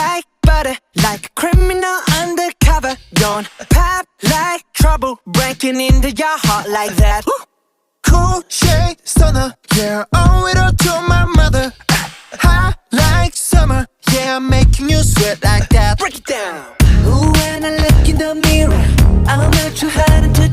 like butter, like a criminal undercover. Don't pop like trouble, breaking into your heart like that. Cool shade stunner, yeah, owe it all to my mother. Hot like summer, yeah, I'm making you sweat like that. Break it down. Ooh, when I look in the mirror, I'm not too hard to